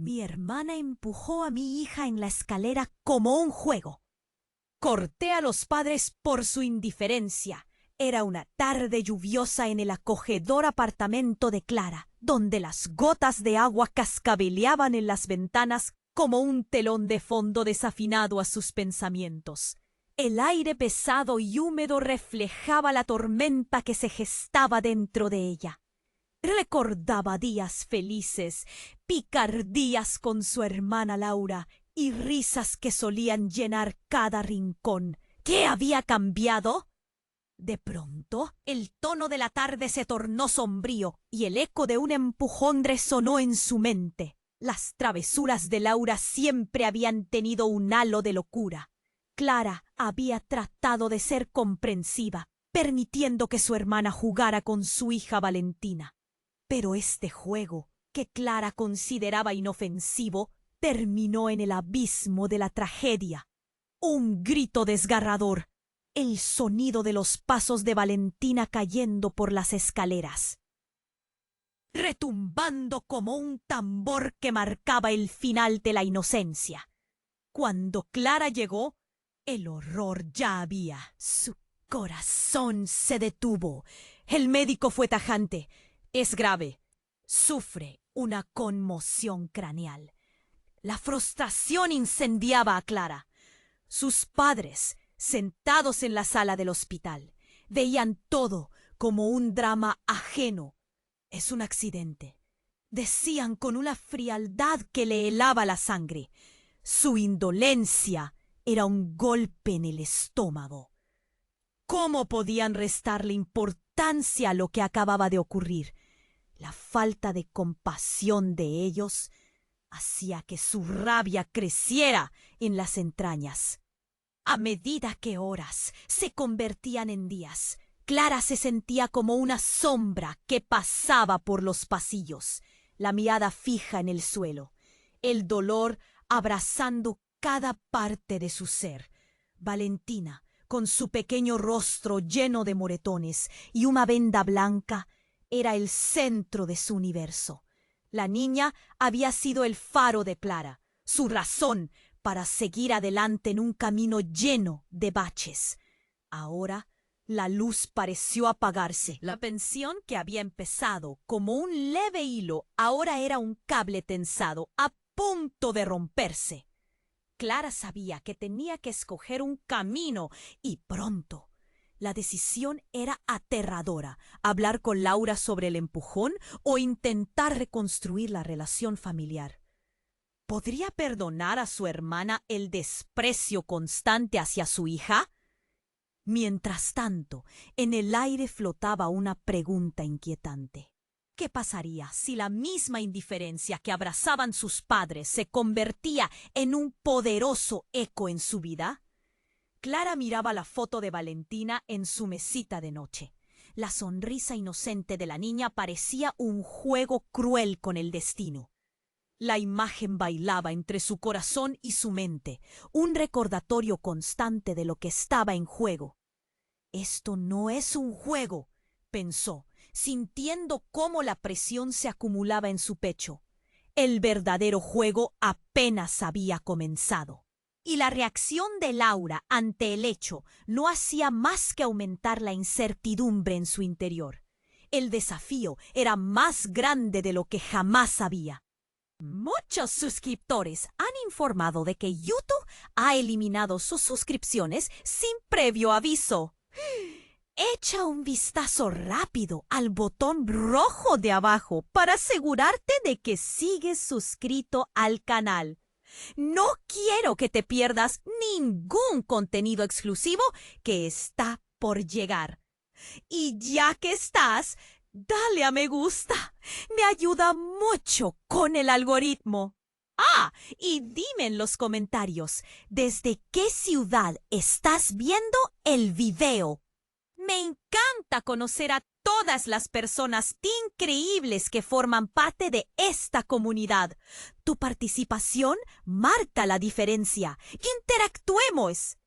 Mi hermana empujó a mi hija en la escalera como un juego. Corté a los padres por su indiferencia. Era una tarde lluviosa en el acogedor apartamento de Clara, donde las gotas de agua cascabeleaban en las ventanas como un telón de fondo desafinado a sus pensamientos. El aire pesado y húmedo reflejaba la tormenta que se gestaba dentro de ella. Recordaba días felices, picardías con su hermana Laura y risas que solían llenar cada rincón. ¿Qué había cambiado? De pronto, el tono de la tarde se tornó sombrío y el eco de un empujón resonó en su mente. Las travesuras de Laura siempre habían tenido un halo de locura. Clara había tratado de ser comprensiva, permitiendo que su hermana jugara con su hija Valentina. Pero este juego, que Clara consideraba inofensivo, terminó en el abismo de la tragedia. Un grito desgarrador, el sonido de los pasos de Valentina cayendo por las escaleras, retumbando como un tambor que marcaba el final de la inocencia. Cuando Clara llegó, el horror ya había. Su corazón se detuvo. El médico fue tajante. Es grave. Sufre una conmoción craneal. La frustración incendiaba a Clara. Sus padres, sentados en la sala del hospital, veían todo como un drama ajeno. Es un accidente, decían con una frialdad que le helaba la sangre. Su indolencia era un golpe en el estómago. ¿Cómo podían restarle importancia a lo que acababa de ocurrir? La falta de compasión de ellos hacía que su rabia creciera en las entrañas. A medida que horas se convertían en días, Clara se sentía como una sombra que pasaba por los pasillos, la mirada fija en el suelo, el dolor abrazando cada parte de su ser. Valentina, con su pequeño rostro lleno de moretones y una venda blanca, era el centro de su universo. La niña había sido el faro de Clara, su razón para seguir adelante en un camino lleno de baches. Ahora la luz pareció apagarse. La pensión que había empezado como un leve hilo ahora era un cable tensado, a punto de romperse. Clara sabía que tenía que escoger un camino y pronto. La decisión era aterradora: hablar con Laura sobre el empujón o intentar reconstruir la relación familiar. ¿Podría perdonar a su hermana el desprecio constante hacia su hija? Mientras tanto, en el aire flotaba una pregunta inquietante. ¿Qué pasaría si la misma indiferencia que abrazaban sus padres se convertía en un poderoso eco en su vida? Clara miraba la foto de Valentina en su mesita de noche. La sonrisa inocente de la niña parecía un juego cruel con el destino. La imagen bailaba entre su corazón y su mente, un recordatorio constante de lo que estaba en juego. Esto no es un juego, pensó, sintiendo cómo la presión se acumulaba en su pecho. El verdadero juego apenas había comenzado. Y la reacción de Laura ante el hecho no hacía más que aumentar la incertidumbre en su interior. El desafío era más grande de lo que jamás había. Muchos suscriptores han informado de que YouTube ha eliminado sus suscripciones sin previo aviso. Echa un vistazo rápido al botón rojo de abajo para asegurarte de que sigues suscrito al canal. No quiero que te pierdas ningún contenido exclusivo que está por llegar. Y ya que estás, dale a me gusta. Me ayuda mucho con el algoritmo. Ah, y dime en los comentarios, ¿desde qué ciudad estás viendo el video? Me encanta conocer a todas las personas increíbles que forman parte de esta comunidad. Tu participación marca la diferencia. Interactuemos.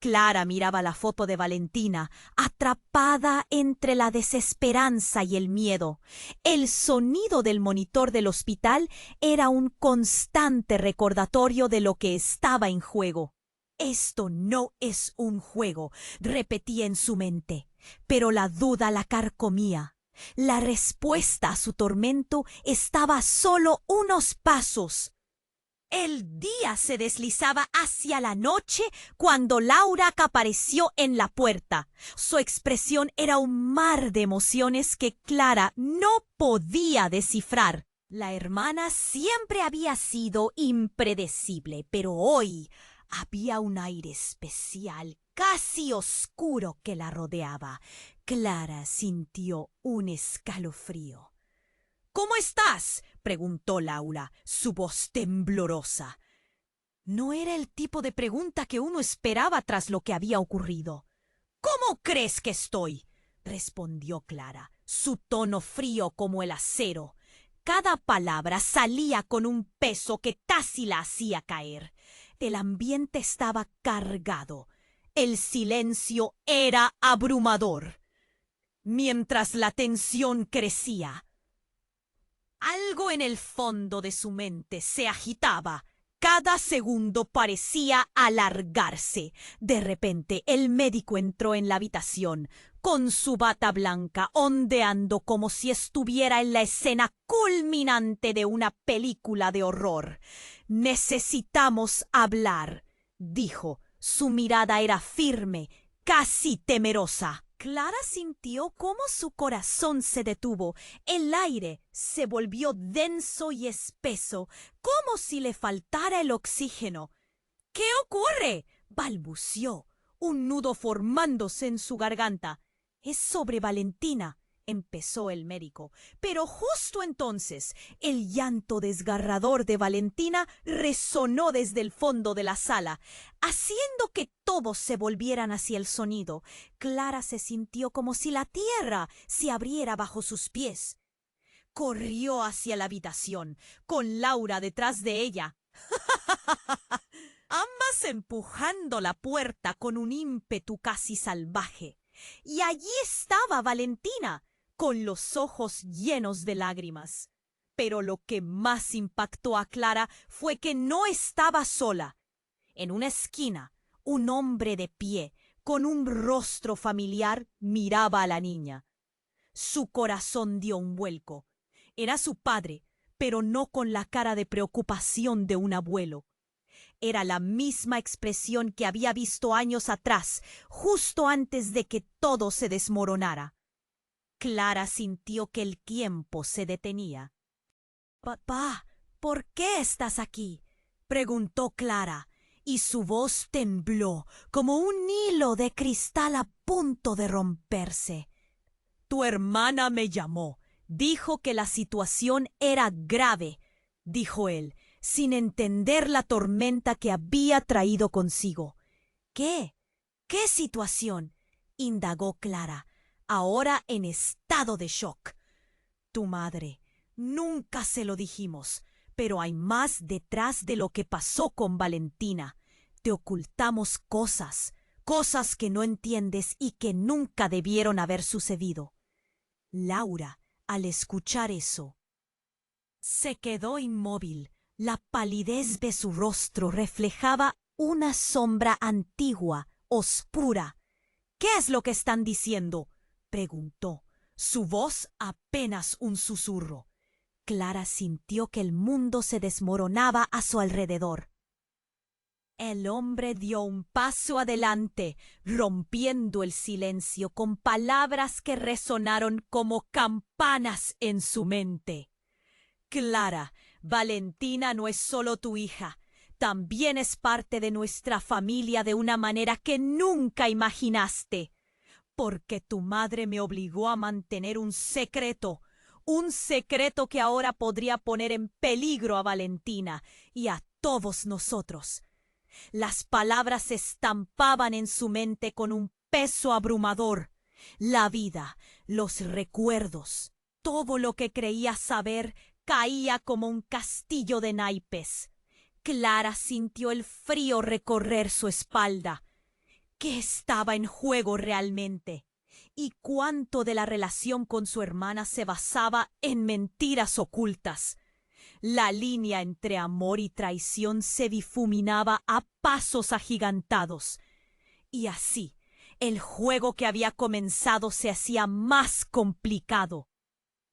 Clara miraba la foto de Valentina, atrapada entre la desesperanza y el miedo. El sonido del monitor del hospital era un constante recordatorio de lo que estaba en juego. Esto no es un juego, repetía en su mente, pero la duda la carcomía. La respuesta a su tormento estaba a solo unos pasos. El día se deslizaba hacia la noche cuando Laura apareció en la puerta. Su expresión era un mar de emociones que Clara no podía descifrar. La hermana siempre había sido impredecible, pero hoy había un aire especial, casi oscuro, que la rodeaba. Clara sintió un escalofrío. —¿Cómo estás? —preguntó Laura, su voz temblorosa. No era el tipo de pregunta que uno esperaba tras lo que había ocurrido. —¿Cómo crees que estoy? —respondió Clara, su tono frío como el acero. Cada palabra salía con un peso que casi la hacía caer. El ambiente estaba cargado. El silencio era abrumador. Mientras la tensión crecía, algo en el fondo de su mente se agitaba. Cada segundo parecía alargarse. De repente, el médico entró en la habitación, con su bata blanca ondeando como si estuviera en la escena culminante de una película de horror. —Necesitamos hablar —dijo. Su mirada era firme, casi temerosa. Clara sintió cómo su corazón se detuvo. El aire se volvió denso y espeso, como si le faltara el oxígeno. —¿Qué ocurre? —balbució, un nudo formándose en su garganta. —Es sobre Valentina —empezó el médico. Pero justo entonces el llanto desgarrador de Valentina resonó desde el fondo de la sala, haciendo que todos se volvieran hacia el sonido. Clara se sintió como si la tierra se abriera bajo sus pies. Corrió hacia la habitación, con Laura detrás de ella, ambas empujando la puerta con un ímpetu casi salvaje. Y allí estaba Valentina, con los ojos llenos de lágrimas. Pero lo que más impactó a Clara fue que no estaba sola. En una esquina, un hombre de pie, con un rostro familiar, miraba a la niña. Su corazón dio un vuelco. Era su padre, pero no con la cara de preocupación de un abuelo. Era la misma expresión que había visto años atrás, justo antes de que todo se desmoronara. Clara sintió que el tiempo se detenía. —Papá, ¿por qué estás aquí? —preguntó Clara, y su voz tembló como un hilo de cristal a punto de romperse. —Tu hermana me llamó. Dijo que la situación era grave —dijo él, sin entender la tormenta que había traído consigo. —¿Qué? ¿Qué situación? —indagó Clara, ahora en estado de shock. —Tu madre. Nunca se lo dijimos, pero hay más detrás de lo que pasó con Valentina. Te ocultamos cosas que no entiendes y que nunca debieron haber sucedido. Laura, al escuchar eso, se quedó inmóvil. La palidez de su rostro reflejaba una sombra antigua, oscura. —¿Qué es lo que están diciendo? —preguntó, su voz apenas un susurro. Clara sintió que el mundo se desmoronaba a su alrededor. El hombre dio un paso adelante, rompiendo el silencio con palabras que resonaron como campanas en su mente. —Clara, Valentina no es solo tu hija, también es parte de nuestra familia de una manera que nunca imaginaste. Porque tu madre me obligó a mantener un secreto que ahora podría poner en peligro a Valentina y a todos nosotros. Las palabras se estampaban en su mente con un peso abrumador. La vida, los recuerdos, todo lo que creía saber caía como un castillo de naipes. Clara sintió el frío recorrer su espalda. ¿Qué estaba en juego realmente? ¿Y cuánto de la relación con su hermana se basaba en mentiras ocultas? La línea entre amor y traición se difuminaba a pasos agigantados. Y así, el juego que había comenzado se hacía más complicado,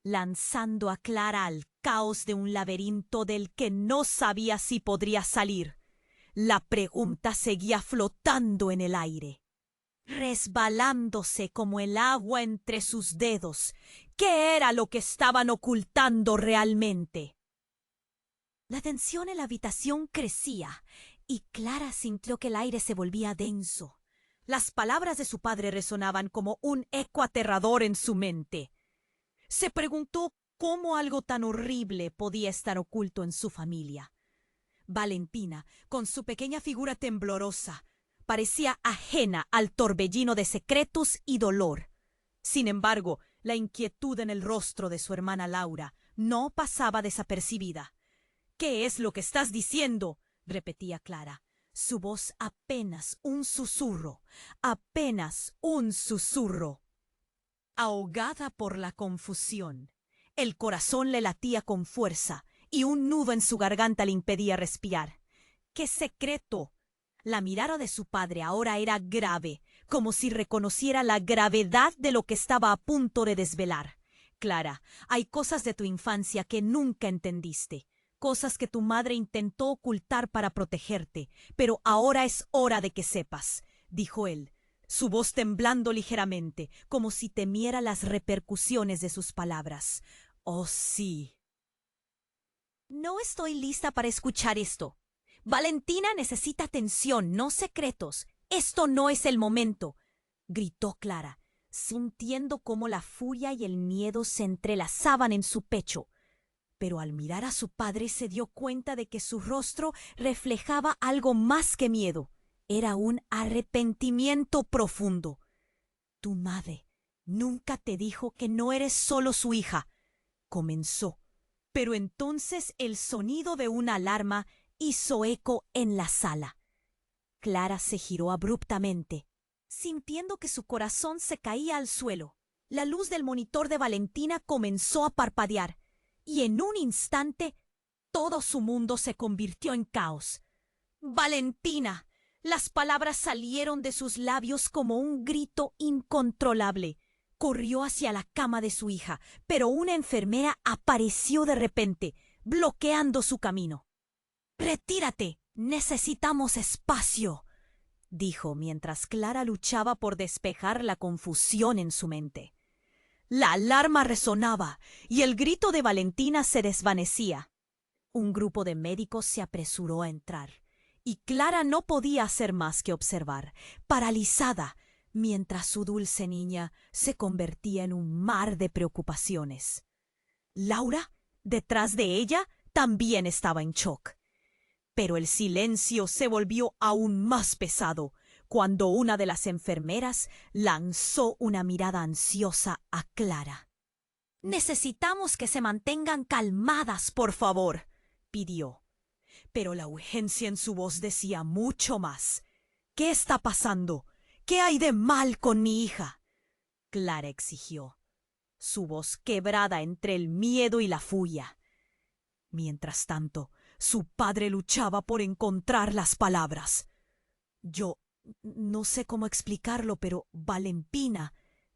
lanzando a Clara al caos de un laberinto del que no sabía si podría salir. La pregunta seguía flotando en el aire, resbalándose como el agua entre sus dedos. ¿Qué era lo que estaban ocultando realmente? La tensión en la habitación crecía y Clara sintió que el aire se volvía denso. Las palabras de su padre resonaban como un eco aterrador en su mente. Se preguntó cómo algo tan horrible podía estar oculto en su familia. Valentina, con su pequeña figura temblorosa, parecía ajena al torbellino de secretos y dolor. Sin embargo, la inquietud en el rostro de su hermana Laura no pasaba desapercibida. «¿Qué es lo que estás diciendo?», repetía Clara. Su voz apenas un susurro, apenas un susurro. Ahogada por la confusión, el corazón le latía con fuerza y un nudo en su garganta le impedía respirar. ¡Qué secreto! La mirada de su padre ahora era grave, como si reconociera la gravedad de lo que estaba a punto de desvelar. «Clara, hay cosas de tu infancia que nunca entendiste, cosas que tu madre intentó ocultar para protegerte, pero ahora es hora de que sepas», dijo él, su voz temblando ligeramente, como si temiera las repercusiones de sus palabras. «Oh, sí». «No estoy lista para escuchar esto. Valentina necesita atención, no secretos. Esto no es el momento», gritó Clara, sintiendo cómo la furia y el miedo se entrelazaban en su pecho. Pero al mirar a su padre se dio cuenta de que su rostro reflejaba algo más que miedo. Era un arrepentimiento profundo. «Tu madre nunca te dijo que no eres solo su hija», comenzó. Pero entonces el sonido de una alarma hizo eco en la sala. Clara se giró abruptamente, sintiendo que su corazón se caía al suelo. La luz del monitor de Valentina comenzó a parpadear, y en un instante todo su mundo se convirtió en caos. «Valentina». Las palabras salieron de sus labios como un grito incontrolable. Corrió hacia la cama de su hija, pero una enfermera apareció de repente, bloqueando su camino. «Retírate, necesitamos espacio», dijo mientras Clara luchaba por despejar la confusión en su mente. La alarma resonaba y el grito de Valentina se desvanecía. Un grupo de médicos se apresuró a entrar, y Clara no podía hacer más que observar, paralizada, mientras su dulce niña se convertía en un mar de preocupaciones. Laura, detrás de ella, también estaba en shock. Pero el silencio se volvió aún más pesado cuando una de las enfermeras lanzó una mirada ansiosa a Clara. «Necesitamos que se mantengan calmadas, por favor», pidió. Pero la urgencia en su voz decía mucho más. «¿Qué está pasando? ¿Qué hay de mal con mi hija?», Clara exigió, su voz quebrada entre el miedo y la furia. Mientras tanto, su padre luchaba por encontrar las palabras. «Yo no sé cómo explicarlo, pero Valentina»,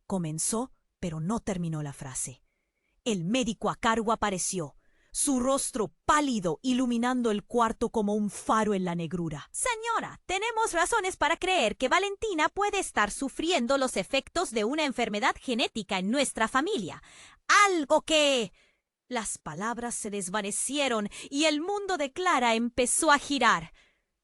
comenzó, pero no terminó la frase. El médico a cargo apareció, su rostro pálido iluminando el cuarto como un faro en la negrura. «Señora, tenemos razones para creer que Valentina puede estar sufriendo los efectos de una enfermedad genética en nuestra familia. Algo que...» Las palabras se desvanecieron y el mundo de Clara empezó a girar.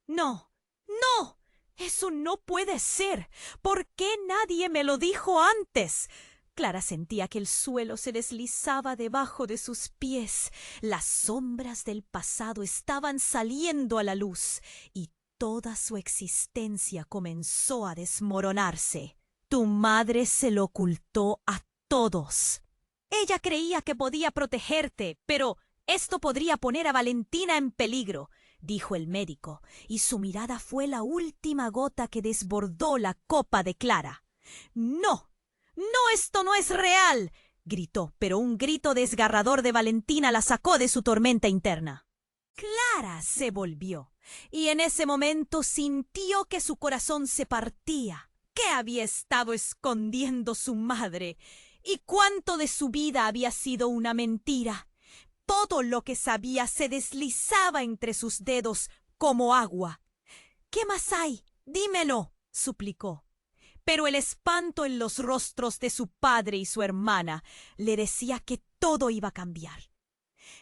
«No, no, eso no puede ser. ¿Por qué nadie me lo dijo antes?». Clara sentía que el suelo se deslizaba debajo de sus pies. Las sombras del pasado estaban saliendo a la luz y toda su existencia comenzó a desmoronarse. «Tu madre se lo ocultó a todos. Ella creía que podía protegerte, pero esto podría poner a Valentina en peligro. dijo el médico, y su mirada fue la última gota que desbordó la copa de Clara. «¡No! ¡No, esto no es real!», gritó, pero un grito desgarrador de Valentina la sacó de su tormenta interna. Clara se volvió, y en ese momento sintió que su corazón se partía. ¿Qué había estado escondiendo su madre? ¿Y cuánto de su vida había sido una mentira? Todo lo que sabía se deslizaba entre sus dedos como agua. «¿Qué más hay? Dímelo», suplicó. Pero el espanto en los rostros de su padre y su hermana le decía que todo iba a cambiar.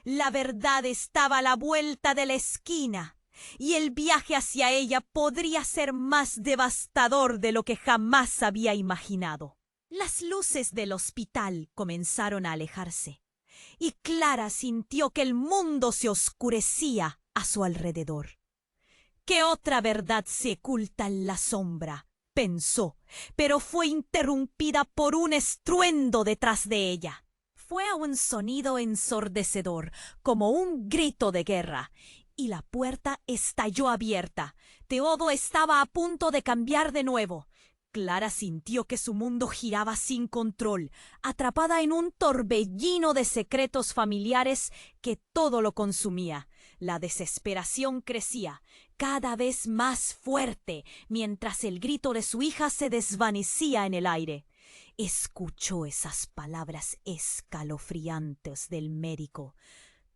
La verdad estaba a la vuelta de la esquina, y el viaje hacia ella podría ser más devastador de lo que jamás había imaginado. Las luces del hospital comenzaron a alejarse, y Clara sintió que el mundo se oscurecía a su alrededor. «¿Qué otra verdad se oculta en la sombra?», pensó, pero fue interrumpida por un estruendo detrás de ella. Fue un sonido ensordecedor, como un grito de guerra, y la puerta estalló abierta. Todo estaba a punto de cambiar de nuevo. Clara sintió que su mundo giraba sin control, atrapada en un torbellino de secretos familiares que todo lo consumía. La desesperación crecía, cada vez más fuerte, mientras el grito de su hija se desvanecía en el aire. Escuchó esas palabras escalofriantes del médico,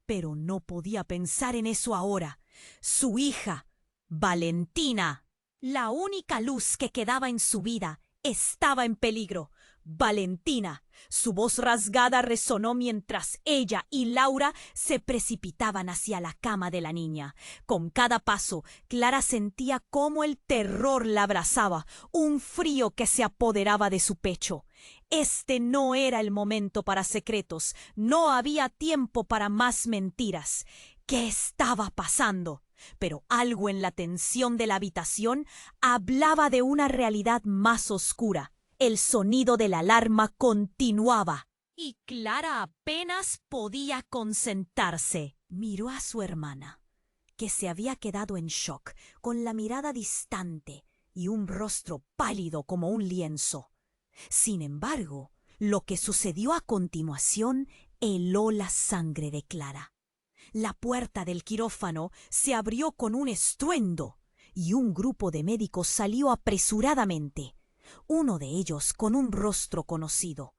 pero no podía pensar en eso ahora. Su hija, Valentina, la única luz que quedaba en su vida, estaba en peligro. Valentina. Su voz rasgada resonó mientras ella y Laura se precipitaban hacia la cama de la niña. Con cada paso, Clara sentía cómo el terror la abrazaba, un frío que se apoderaba de su pecho. Este no era el momento para secretos, no había tiempo para más mentiras. ¿Qué estaba pasando? Pero algo en la tensión de la habitación hablaba de una realidad más oscura. El sonido de la alarma continuaba, y Clara apenas podía concentrarse. Miró a su hermana, que se había quedado en shock, con la mirada distante y un rostro pálido como un lienzo. Sin embargo, lo que sucedió a continuación heló la sangre de Clara. La puerta del quirófano se abrió con un estruendo, y un grupo de médicos salió apresuradamente. Uno de ellos con un rostro conocido.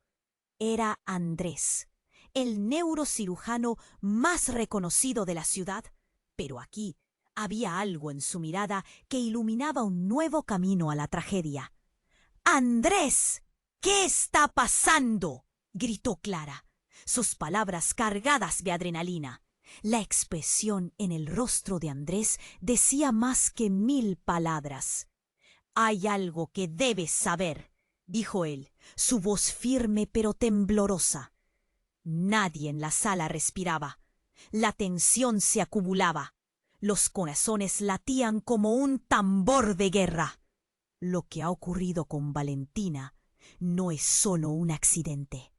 Era Andrés, el neurocirujano más reconocido de la ciudad, pero aquí había algo en su mirada que iluminaba un nuevo camino a la tragedia. «¡Andrés! ¿Qué está pasando?», gritó Clara, sus palabras cargadas de adrenalina. La expresión en el rostro de Andrés decía más que 1000 palabras. «Hay algo que debes saber», dijo él, su voz firme pero temblorosa. Nadie en la sala respiraba. La tensión se acumulaba. Los corazones latían como un tambor de guerra. Lo que ha ocurrido con Valentina no es solo un accidente.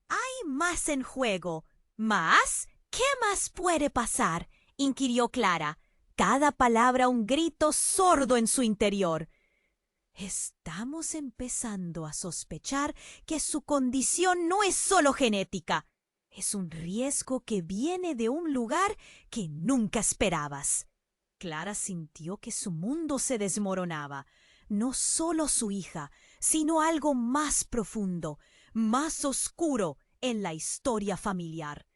«Hay más en juego». «¿Más? ¿Qué más puede pasar?», inquirió Clara, cada palabra un grito sordo en su interior. «Estamos empezando a sospechar que su condición no es solo genética. Es un riesgo que viene de un lugar que nunca esperabas». Clara sintió que su mundo se desmoronaba. No solo su hija, sino algo más profundo, más oscuro en la historia familiar.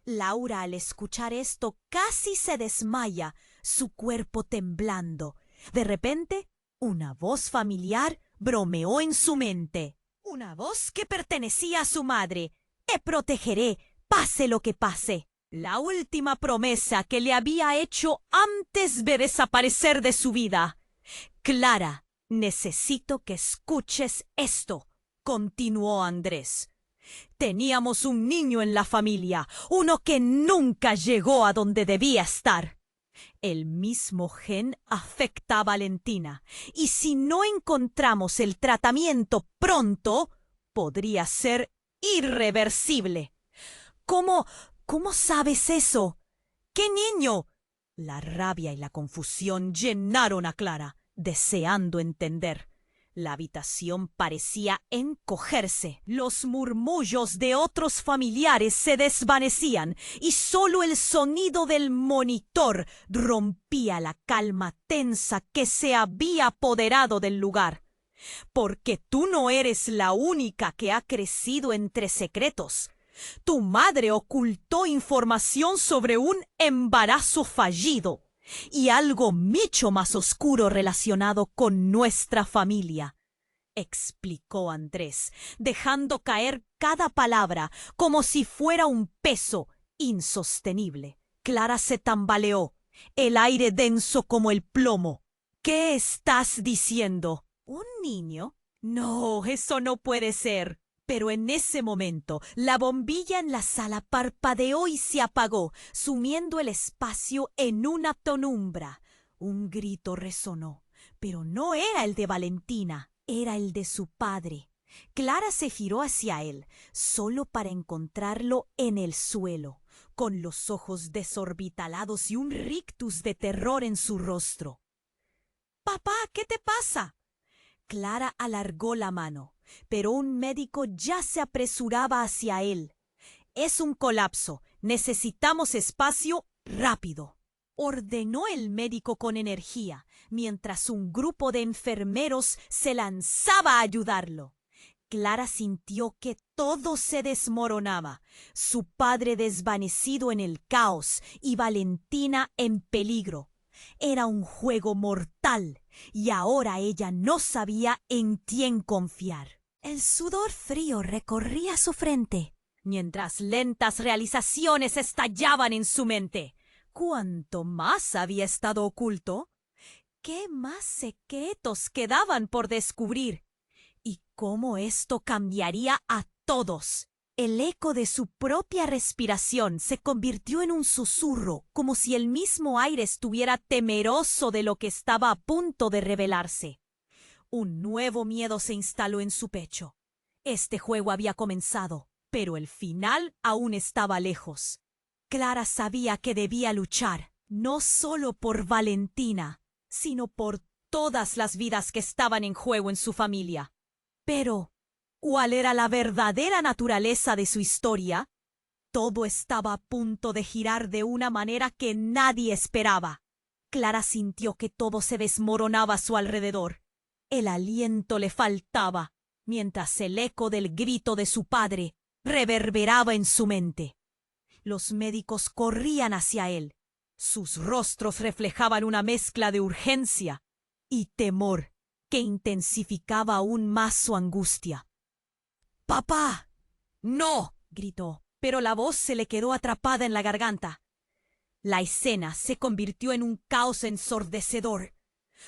Laura, al escuchar esto, casi se desmaya, su cuerpo temblando. De repente, una voz familiar bromeó en su mente. Una voz que pertenecía a su madre. «Te protegeré, pase lo que pase». La última promesa que le había hecho antes de desaparecer de su vida. «Clara, necesito que escuches esto», continuó Andrés. «Teníamos un niño en la familia, uno que nunca llegó a donde debía estar. El mismo gen afecta a Valentina, y si no encontramos el tratamiento pronto, podría ser irreversible». «¿Cómo sabes eso?» «¿Qué niño?». La rabia y la confusión llenaron a Clara, deseando entender. La habitación parecía encogerse, los murmullos de otros familiares se desvanecían y solo el sonido del monitor rompía la calma tensa que se había apoderado del lugar. Porque tú no eres la única que ha crecido entre secretos. Tu madre ocultó información sobre un embarazo fallido y algo mucho más oscuro relacionado con nuestra familia, explicó Andrés, dejando caer cada palabra como si fuera un peso insostenible. Clara se tambaleó, el aire denso como el plomo. ¿Qué estás diciendo? ¿Un niño? No, eso no puede ser. Pero en ese momento, la bombilla en la sala parpadeó y se apagó, sumiendo el espacio en una penumbra. Un grito resonó, pero no era el de Valentina, era el de su padre. Clara se giró hacia él, solo para encontrarlo en el suelo, con los ojos desorbitalados y un rictus de terror en su rostro. «Papá, ¿qué te pasa?» Clara alargó la mano, pero un médico ya se apresuraba hacia él. «Es un colapso. Necesitamos espacio rápido», ordenó el médico con energía, mientras un grupo de enfermeros se lanzaba a ayudarlo. Clara sintió que todo se desmoronaba, su padre desvanecido en el caos y Valentina en peligro. Era un juego mortal y ahora ella no sabía en quién confiar. El sudor frío recorría su frente, mientras lentas realizaciones estallaban en su mente. ¿Cuánto más había estado oculto? ¿Qué más secretos quedaban por descubrir? ¿Y cómo esto cambiaría a todos? El eco de su propia respiración se convirtió en un susurro, como si el mismo aire estuviera temeroso de lo que estaba a punto de revelarse. Un nuevo miedo se instaló en su pecho. Este juego había comenzado, pero el final aún estaba lejos. Clara sabía que debía luchar, no solo por Valentina, sino por todas las vidas que estaban en juego en su familia. Pero ¿cuál era la verdadera naturaleza de su historia? Todo estaba a punto de girar de una manera que nadie esperaba. Clara sintió que todo se desmoronaba a su alrededor. El aliento le faltaba, mientras el eco del grito de su padre reverberaba en su mente. Los médicos corrían hacia él. Sus rostros reflejaban una mezcla de urgencia y temor que intensificaba aún más su angustia. «¡Papá! ¡No!», gritó, pero la voz se le quedó atrapada en la garganta. La escena se convirtió en un caos ensordecedor.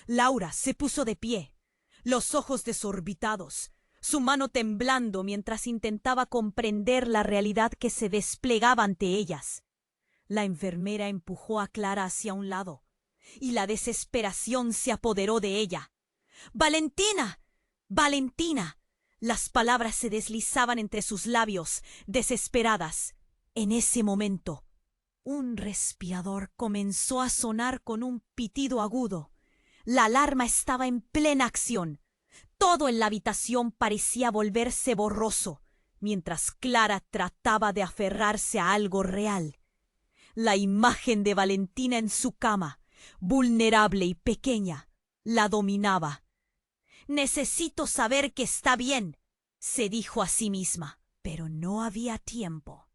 Laura se puso de pie, los ojos desorbitados, su mano temblando mientras intentaba comprender la realidad que se desplegaba ante ellas. La enfermera empujó a Clara hacia un lado, y la desesperación se apoderó de ella. «¡Valentina! ¡Valentina!». Las palabras se deslizaban entre sus labios, desesperadas. En ese momento, un respirador comenzó a sonar con un pitido agudo. La alarma estaba en plena acción. Todo en la habitación parecía volverse borroso, mientras Clara trataba de aferrarse a algo real. La imagen de Valentina en su cama, vulnerable y pequeña, la dominaba. «Necesito saber que está bien», se dijo a sí misma, pero no había tiempo.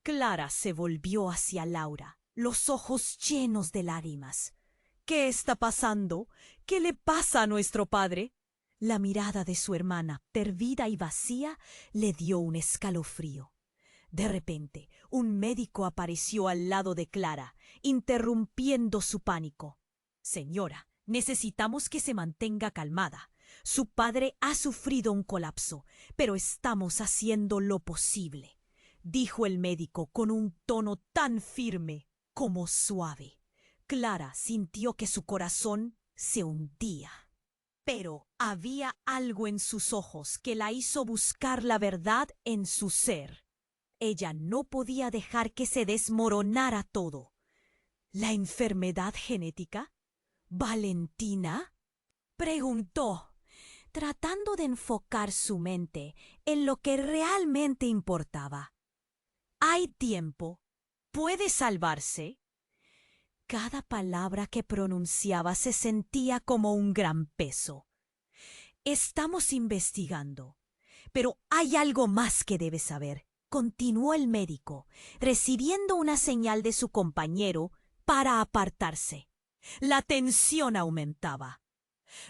Clara se volvió hacia Laura, los ojos llenos de lágrimas. «¿Qué está pasando? ¿Qué le pasa a nuestro padre?». La mirada de su hermana, perdida y vacía, le dio un escalofrío. De repente, un médico apareció al lado de Clara, interrumpiendo su pánico. «Señora, necesitamos que se mantenga calmada. Su padre ha sufrido un colapso, pero estamos haciendo lo posible», dijo el médico con un tono tan firme como suave. Clara sintió que su corazón se hundía. Pero había algo en sus ojos que la hizo buscar la verdad en su ser. Ella no podía dejar que se desmoronara todo. ¿La enfermedad genética? ¿Valentina?, preguntó, tratando de enfocar su mente en lo que realmente importaba. ¿Hay tiempo? ¿Puede salvarse? Cada palabra que pronunciaba se sentía como un gran peso. Estamos investigando, pero hay algo más que debes saber, continuó el médico, recibiendo una señal de su compañero para apartarse. La tensión aumentaba.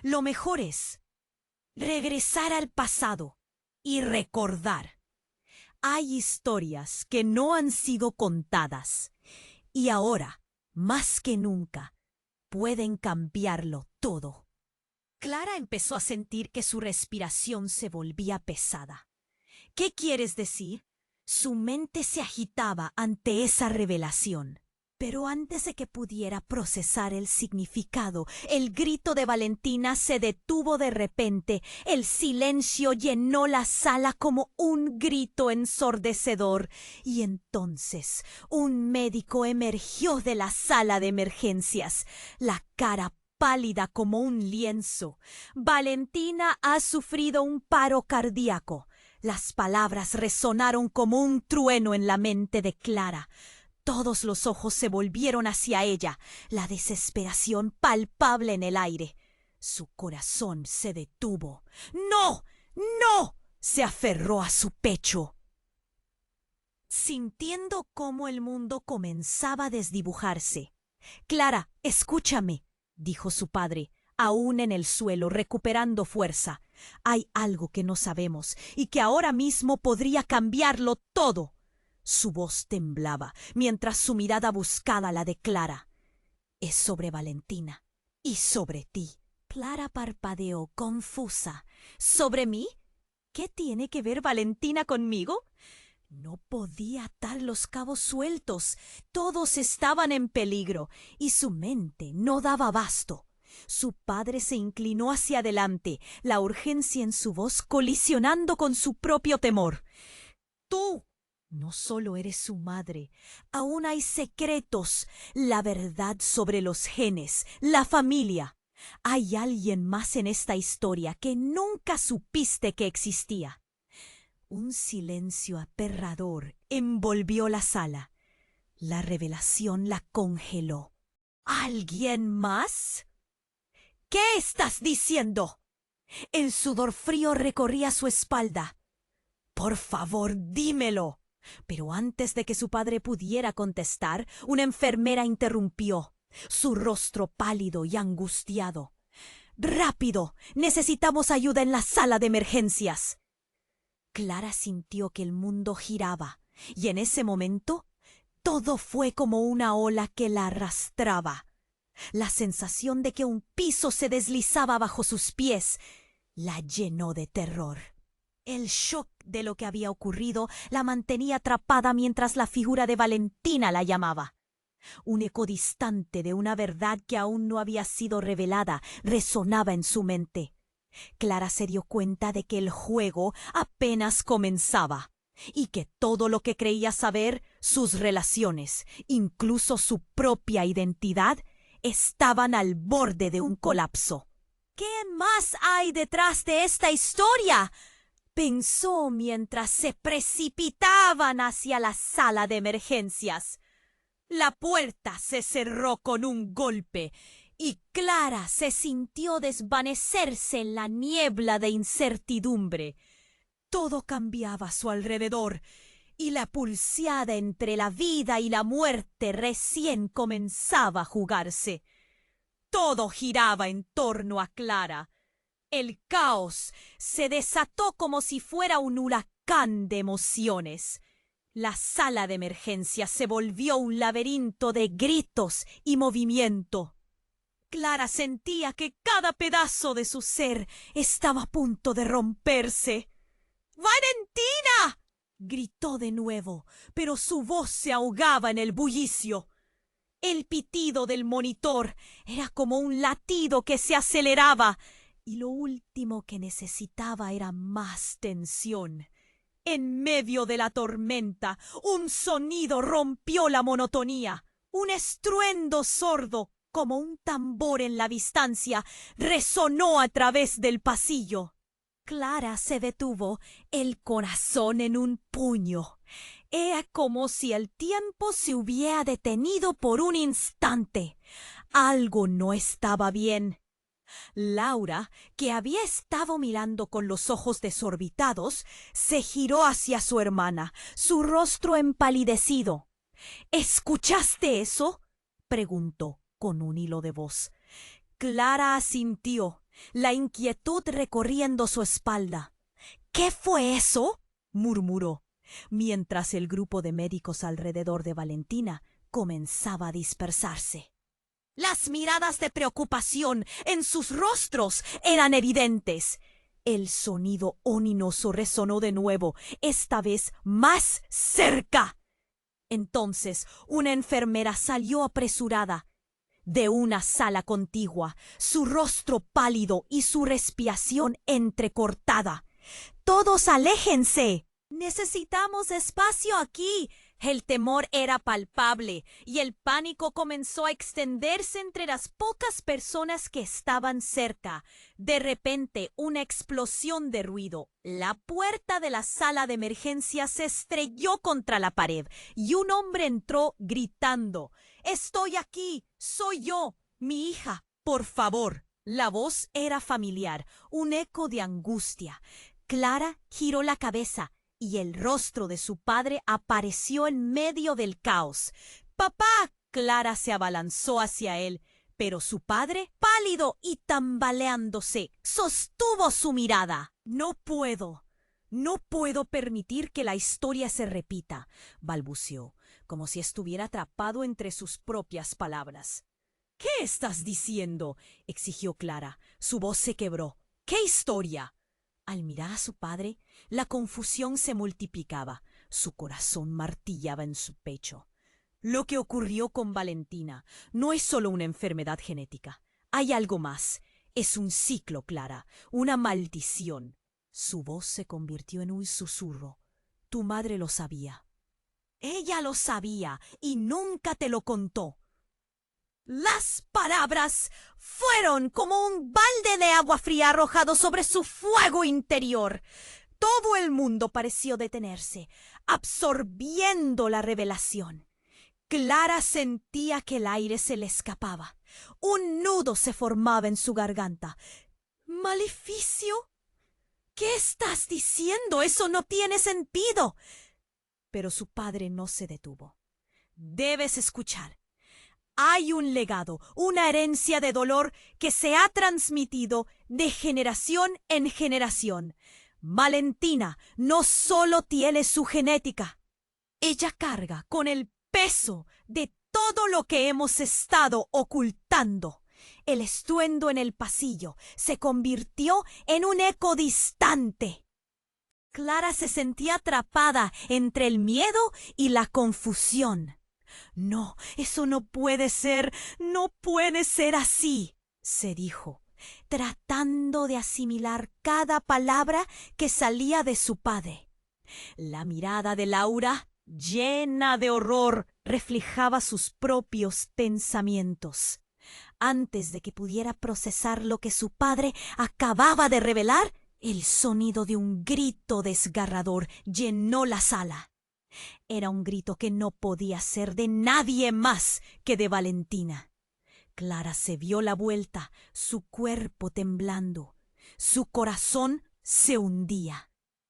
Lo mejor es regresar al pasado y recordar. Hay historias que no han sido contadas y ahora, más que nunca, pueden cambiarlo todo. Clara empezó a sentir que su respiración se volvía pesada. ¿Qué quieres decir? Su mente se agitaba ante esa revelación. Pero antes de que pudiera procesar el significado, el grito de Valentina se detuvo de repente. El silencio llenó la sala como un grito ensordecedor. Y entonces un médico emergió de la sala de emergencias, la cara pálida como un lienzo. Valentina ha sufrido un paro cardíaco. Las palabras resonaron como un trueno en la mente de Clara. Todos los ojos se volvieron hacia ella, la desesperación palpable en el aire. Su corazón se detuvo. ¡No! ¡No! Se aferró a su pecho. Sintiendo cómo el mundo comenzaba a desdibujarse. «Clara, escúchame», dijo su padre, aún en el suelo, recuperando fuerza. «Hay algo que no sabemos y que ahora mismo podría cambiarlo todo». Su voz temblaba, mientras su mirada buscaba la de Clara. «Es sobre Valentina y sobre ti». Clara parpadeó, confusa. «¿Sobre mí? ¿Qué tiene que ver Valentina conmigo?» No podía atar los cabos sueltos. Todos estaban en peligro y su mente no daba abasto. Su padre se inclinó hacia adelante, la urgencia en su voz colisionando con su propio temor. «Tú no solo eres su madre, aún hay secretos, la verdad sobre los genes, la familia. Hay alguien más en esta historia que nunca supiste que existía». Un silencio aterrador envolvió la sala. La revelación la congeló. ¿Alguien más? ¿Qué estás diciendo? El sudor frío recorría su espalda. «Por favor, dímelo». Pero antes de que su padre pudiera contestar, una enfermera interrumpió, su rostro pálido y angustiado. «¡Rápido! Necesitamos ayuda en la sala de emergencias». Clara sintió que el mundo giraba, y en ese momento todo fue como una ola que la arrastraba. La sensación de que un piso se deslizaba bajo sus pies la llenó de terror. El shock de lo que había ocurrido la mantenía atrapada mientras la figura de Valentina la llamaba. Un eco distante de una verdad que aún no había sido revelada resonaba en su mente. Clara se dio cuenta de que el juego apenas comenzaba y que todo lo que creía saber, sus relaciones, incluso su propia identidad, estaban al borde de un colapso. «¿Qué más hay detrás de esta historia?», pensó mientras se precipitaban hacia la sala de emergencias. La puerta se cerró con un golpe y Clara se sintió desvanecerse en la niebla de incertidumbre. Todo cambiaba a su alrededor y la pulseada entre la vida y la muerte recién comenzaba a jugarse. Todo giraba en torno a Clara. El caos se desató como si fuera un huracán de emociones. La sala de emergencia se volvió un laberinto de gritos y movimiento. Clara sentía que cada pedazo de su ser estaba a punto de romperse. «¡Valentina!», gritó de nuevo, pero su voz se ahogaba en el bullicio. El pitido del monitor era como un latido que se aceleraba, y lo último que necesitaba era más tensión. En medio de la tormenta, un sonido rompió la monotonía. Un estruendo sordo, como un tambor en la distancia, resonó a través del pasillo. Clara se detuvo, el corazón en un puño. Era como si el tiempo se hubiera detenido por un instante. Algo no estaba bien. Laura, que había estado mirando con los ojos desorbitados, se giró hacia su hermana, su rostro empalidecido. ¿Escuchaste eso?, preguntó con un hilo de voz. Clara asintió, la inquietud recorriendo su espalda. ¿Qué fue eso?, murmuró, mientras el grupo de médicos alrededor de Valentina comenzaba a dispersarse. Las miradas de preocupación en sus rostros eran evidentes. El sonido ominoso resonó de nuevo, esta vez más cerca. Entonces una enfermera salió apresurada de una sala contigua, su rostro pálido y su respiración entrecortada. ¡Todos aléjense! Necesitamos espacio aquí. El temor era palpable y el pánico comenzó a extenderse entre las pocas personas que estaban cerca. De repente, una explosión de ruido. La puerta de la sala de emergencia se estrelló contra la pared y un hombre entró gritando: «¡Estoy aquí! ¡Soy yo! ¡Mi hija! ¡Por favor!». La voz era familiar, un eco de angustia. Clara giró la cabeza y el rostro de su padre apareció en medio del caos. «¡Papá!». Clara se abalanzó hacia él, pero su padre, pálido y tambaleándose, sostuvo su mirada. «No puedo permitir que la historia se repita», balbuceó, como si estuviera atrapado entre sus propias palabras. «¿Qué estás diciendo?», exigió Clara. Su voz se quebró. «¿Qué historia?». Al mirar a su padre, la confusión se multiplicaba. Su corazón martillaba en su pecho. Lo que ocurrió con Valentina no es solo una enfermedad genética. Hay algo más. Es un ciclo, Clara, una maldición. Su voz se convirtió en un susurro. Tu madre lo sabía. Ella lo sabía y nunca te lo contó. Las palabras fueron como un balde de agua fría arrojado sobre su fuego interior. Todo el mundo pareció detenerse, absorbiendo la revelación. Clara sentía que el aire se le escapaba. Un nudo se formaba en su garganta. «¿Maleficio? ¿Qué estás diciendo? Eso no tiene sentido». Pero su padre no se detuvo. «Debes escuchar. Hay un legado, una herencia de dolor que se ha transmitido de generación en generación. Valentina no solo tiene su genética, ella carga con el peso de todo lo que hemos estado ocultando». El estruendo en el pasillo se convirtió en un eco distante. Clara se sentía atrapada entre el miedo y la confusión. «No, eso no puede ser así», se dijo, tratando de asimilar cada palabra que salía de su padre. La mirada de Laura, llena de horror, reflejaba sus propios pensamientos. Antes de que pudiera procesar lo que su padre acababa de revelar, el sonido de un grito desgarrador llenó la sala. Era un grito que no podía ser de nadie más que de Valentina. Clara se vio la vuelta, su cuerpo temblando. Su corazón se hundía.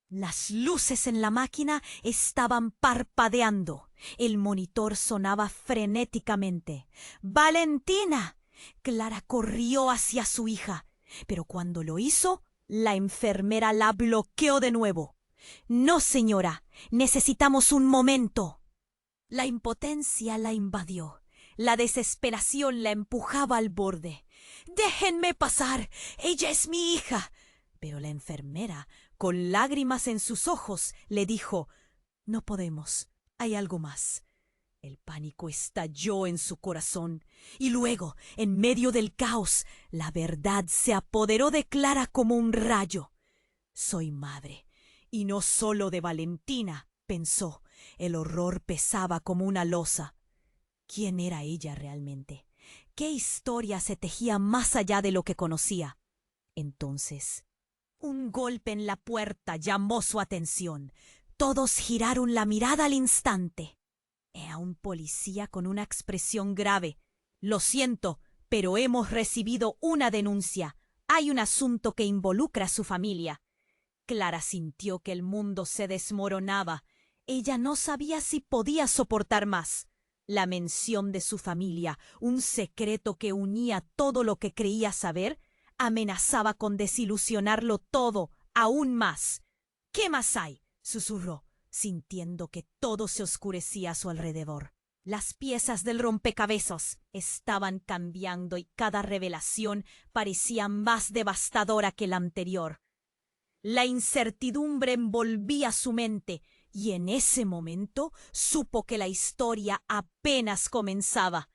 Las luces en la máquina estaban parpadeando. El monitor sonaba frenéticamente. «¡Valentina!». Clara corrió hacia su hija, pero cuando lo hizo, la enfermera la bloqueó de nuevo. «No, señora, necesitamos un momento». La impotencia la invadió. La desesperación la empujaba al borde. «Déjenme pasar. Ella es mi hija». Pero la enfermera, con lágrimas en sus ojos, le dijo: «No podemos. Hay algo más». El pánico estalló en su corazón. Y luego, en medio del caos, la verdad se apoderó de Clara como un rayo. «Soy madre. Y no solo de Valentina», pensó. El horror pesaba como una losa. ¿Quién era ella realmente? ¿Qué historia se tejía más allá de lo que conocía? Entonces, un golpe en la puerta llamó su atención. Todos giraron la mirada al instante. Era un policía con una expresión grave. «Lo siento, pero hemos recibido una denuncia. Hay un asunto que involucra a su familia». Clara sintió que el mundo se desmoronaba. Ella no sabía si podía soportar más. La mención de su familia, un secreto que unía todo lo que creía saber, amenazaba con desilusionarlo todo, aún más. «¿Qué más hay?», susurró, sintiendo que todo se oscurecía a su alrededor. Las piezas del rompecabezas estaban cambiando y cada revelación parecía más devastadora que la anterior. La incertidumbre envolvía su mente y en ese momento supo que la historia apenas comenzaba.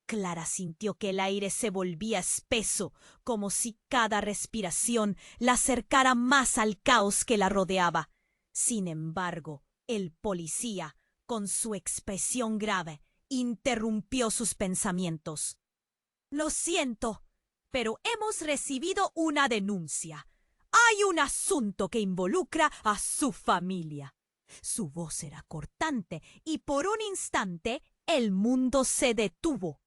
Clara sintió que el aire se volvía espeso, como si cada respiración la acercara más al caos que la rodeaba. Sin embargo, el policía, con su expresión grave, interrumpió sus pensamientos. «Lo siento, pero hemos recibido una denuncia. Hay un asunto que involucra a su familia». Su voz era cortante y por un instante el mundo se detuvo.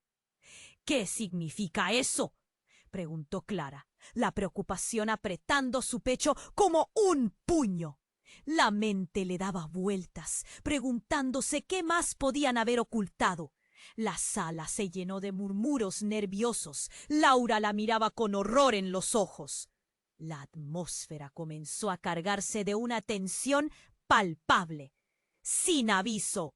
«¿Qué significa eso?», preguntó Clara, la preocupación apretando su pecho como un puño. La mente le daba vueltas, preguntándose qué más podían haber ocultado. La sala se llenó de murmuros nerviosos. Laura la miraba con horror en los ojos. La atmósfera comenzó a cargarse de una tensión palpable. Sin aviso,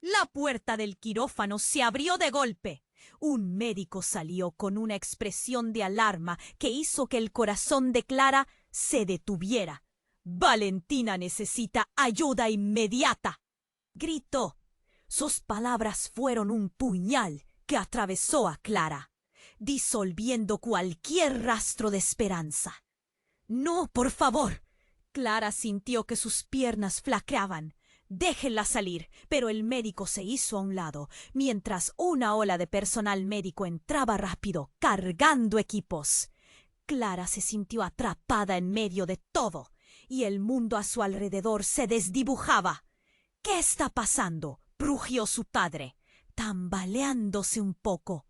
la puerta del quirófano se abrió de golpe. Un médico salió con una expresión de alarma que hizo que el corazón de Clara se detuviera. «Valentina necesita ayuda inmediata», gritó. Sus palabras fueron un puñal que atravesó a Clara, disolviendo cualquier rastro de esperanza. «No, por favor». Clara sintió que sus piernas flaqueaban. «Déjenla salir», pero el médico se hizo a un lado, mientras una ola de personal médico entraba rápido, cargando equipos. Clara se sintió atrapada en medio de todo, y el mundo a su alrededor se desdibujaba. «¿Qué está pasando?», rugió su padre, tambaleándose un poco.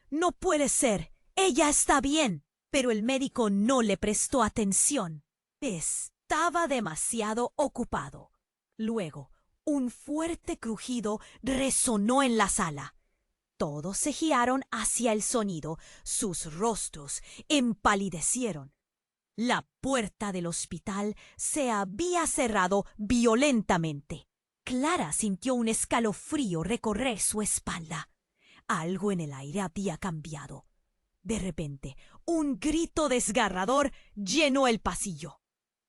«No puede ser, ella está bien». Pero el médico no le prestó atención. Estaba demasiado ocupado. Luego, un fuerte crujido resonó en la sala. Todos se giraron hacia el sonido. Sus rostros empalidecieron. La puerta del hospital se había cerrado violentamente. Clara sintió un escalofrío recorrer su espalda. Algo en el aire había cambiado. De repente, un grito desgarrador llenó el pasillo.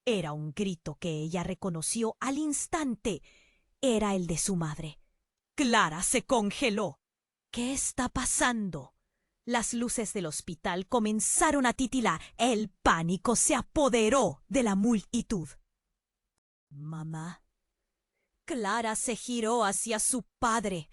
Era un grito que ella reconoció al instante. Era el de su madre. Clara se congeló. «¿Qué está pasando?». Las luces del hospital comenzaron a titilar. El pánico se apoderó de la multitud. «Mamá». Clara se giró hacia su padre,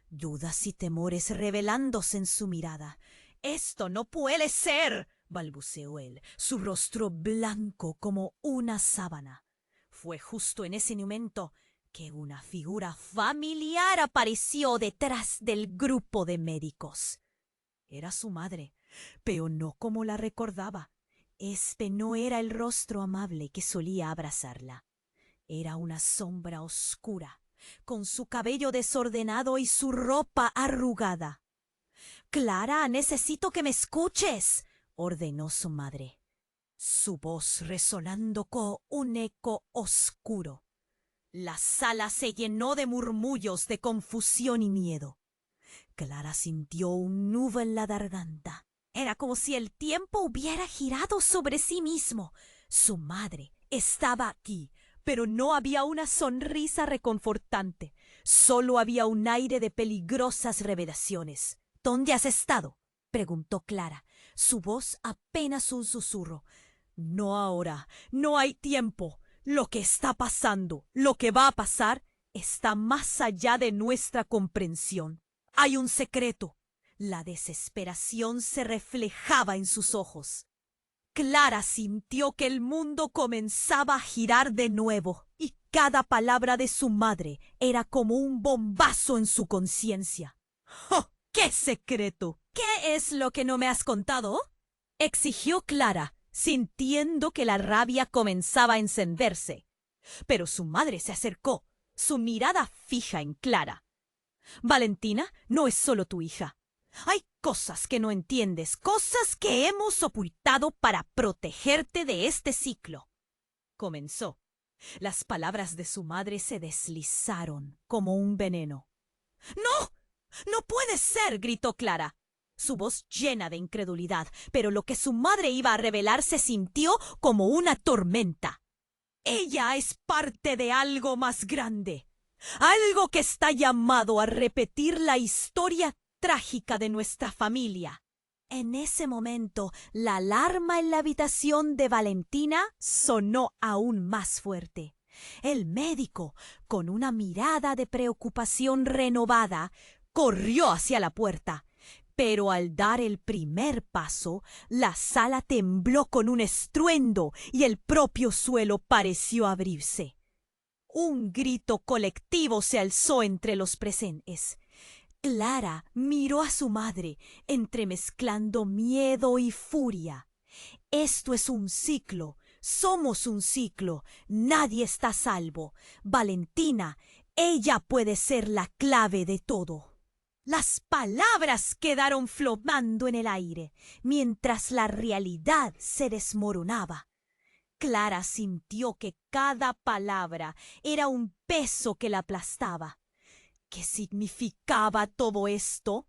dudas y temores revelándose en su mirada. «Esto no puede ser», balbuceó él, su rostro blanco como una sábana. Fue justo en ese momento que una figura familiar apareció detrás del grupo de médicos. Era su madre, pero no como la recordaba. Este no era el rostro amable que solía abrazarla. Era una sombra oscura, con su cabello desordenado y su ropa arrugada. «Clara, necesito que me escuches», ordenó su madre, su voz resonando con un eco oscuro. La sala se llenó de murmullos de confusión y miedo. Clara sintió un nudo en la garganta. Era como si el tiempo hubiera girado sobre sí mismo. Su madre estaba aquí, pero no había una sonrisa reconfortante. Solo había un aire de peligrosas revelaciones. «¿Dónde has estado?», preguntó Clara, su voz apenas un susurro. «No ahora, no hay tiempo. Lo que está pasando, lo que va a pasar, está más allá de nuestra comprensión». hay un secreto. La desesperación se reflejaba en sus ojos. Clara sintió que el mundo comenzaba a girar de nuevo y cada palabra de su madre era como un bombazo en su conciencia. ¡Oh, qué secreto! ¿Qué es lo que no me has contado?, exigió Clara, sintiendo que la rabia comenzaba a encenderse. Pero su madre se acercó, su mirada fija en Clara. Valentina no es solo tu hija. Hay cosas que no entiendes, cosas que hemos ocultado para protegerte de este ciclo. Comenzó. Las palabras de su madre se deslizaron como un veneno. ¡No! ¡No puede ser!, gritó Clara, su voz llena de incredulidad, pero lo que su madre iba a revelar se sintió como una tormenta. Ella es parte de algo más grande, algo que está llamado a repetir la historia trágica de nuestra familia. En ese momento, la alarma en la habitación de Valentina sonó aún más fuerte. El médico, con una mirada de preocupación renovada, corrió hacia la puerta. Pero al dar el primer paso, la sala tembló con un estruendo y el propio suelo pareció abrirse. Un grito colectivo se alzó entre los presentes. Clara miró a su madre, entremezclando miedo y furia. Esto es un ciclo, somos un ciclo, nadie está a salvo. Valentina, ella puede ser la clave de todo. Las palabras quedaron flotando en el aire, mientras la realidad se desmoronaba. Clara sintió que cada palabra era un peso que la aplastaba. ¿Qué significaba todo esto?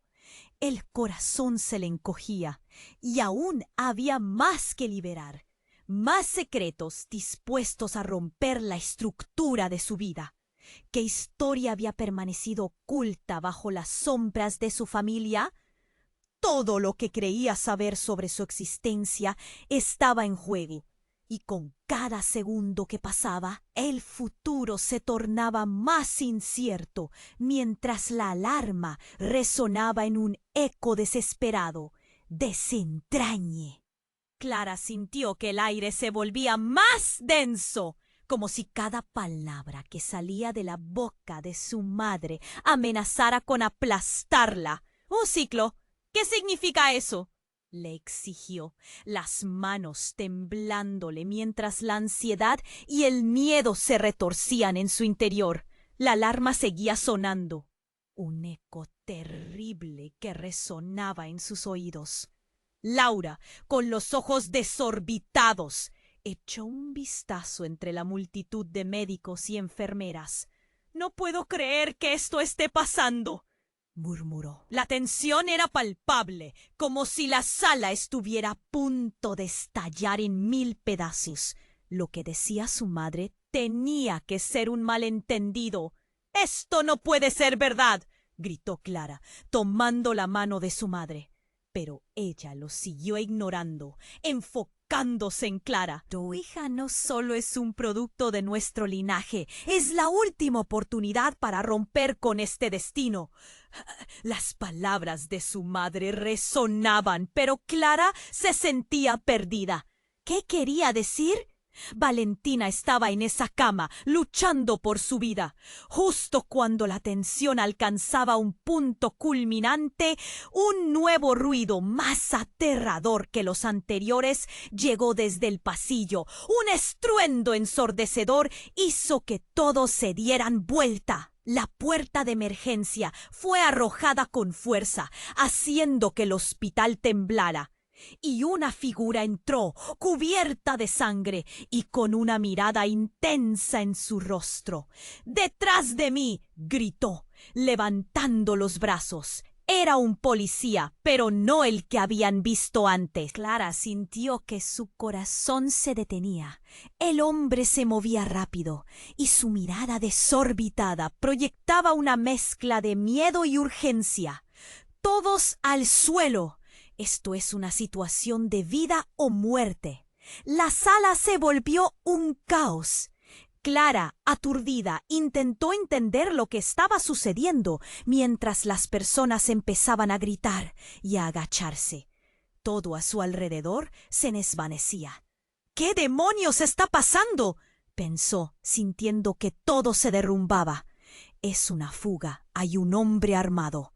El corazón se le encogía, y aún había más que liberar, más secretos dispuestos a romper la estructura de su vida. ¿Qué historia había permanecido oculta bajo las sombras de su familia? Todo lo que creía saber sobre su existencia estaba en juego, y con cada segundo que pasaba, el futuro se tornaba más incierto, mientras la alarma resonaba en un eco desesperado. ¡Desentrañe! Clara sintió que el aire se volvía más denso, como si cada palabra que salía de la boca de su madre amenazara con aplastarla. ¡Un ciclo! ¿Qué significa eso?, le exigió, las manos temblándole mientras la ansiedad y el miedo se retorcían en su interior. La alarma seguía sonando, un eco terrible que resonaba en sus oídos. Laura, con los ojos desorbitados, echó un vistazo entre la multitud de médicos y enfermeras. «No puedo creer que esto esté pasando», murmuró. La tensión era palpable, como si la sala estuviera a punto de estallar en 1000 pedazos. Lo que decía su madre tenía que ser un malentendido. «¡Esto no puede ser verdad!», gritó Clara, tomando la mano de su madre. Pero ella lo siguió ignorando, enfocándose en Clara. «Tu hija no solo es un producto de nuestro linaje, es la última oportunidad para romper con este destino». Las palabras de su madre resonaban, pero Clara se sentía perdida. ¿Qué quería decir? Valentina estaba en esa cama, luchando por su vida. Justo cuando la tensión alcanzaba un punto culminante, un nuevo ruido más aterrador que los anteriores llegó desde el pasillo. Un estruendo ensordecedor hizo que todos se dieran vuelta. La puerta de emergencia fue arrojada con fuerza, haciendo que el hospital temblara. Y una figura entró, cubierta de sangre y con una mirada intensa en su rostro. «¡Detrás de mí!», gritó, levantando los brazos. Era un policía, pero no el que habían visto antes. Clara sintió que su corazón se detenía. El hombre se movía rápido y su mirada desorbitada proyectaba una mezcla de miedo y urgencia. «Todos al suelo». Esto es una situación de vida o muerte. La sala se volvió un caos. Clara, aturdida, intentó entender lo que estaba sucediendo mientras las personas empezaban a gritar y a agacharse. Todo a su alrededor se desvanecía. ¿Qué demonios está pasando?, pensó, sintiendo que todo se derrumbaba. Es una fuga. Hay un hombre armado.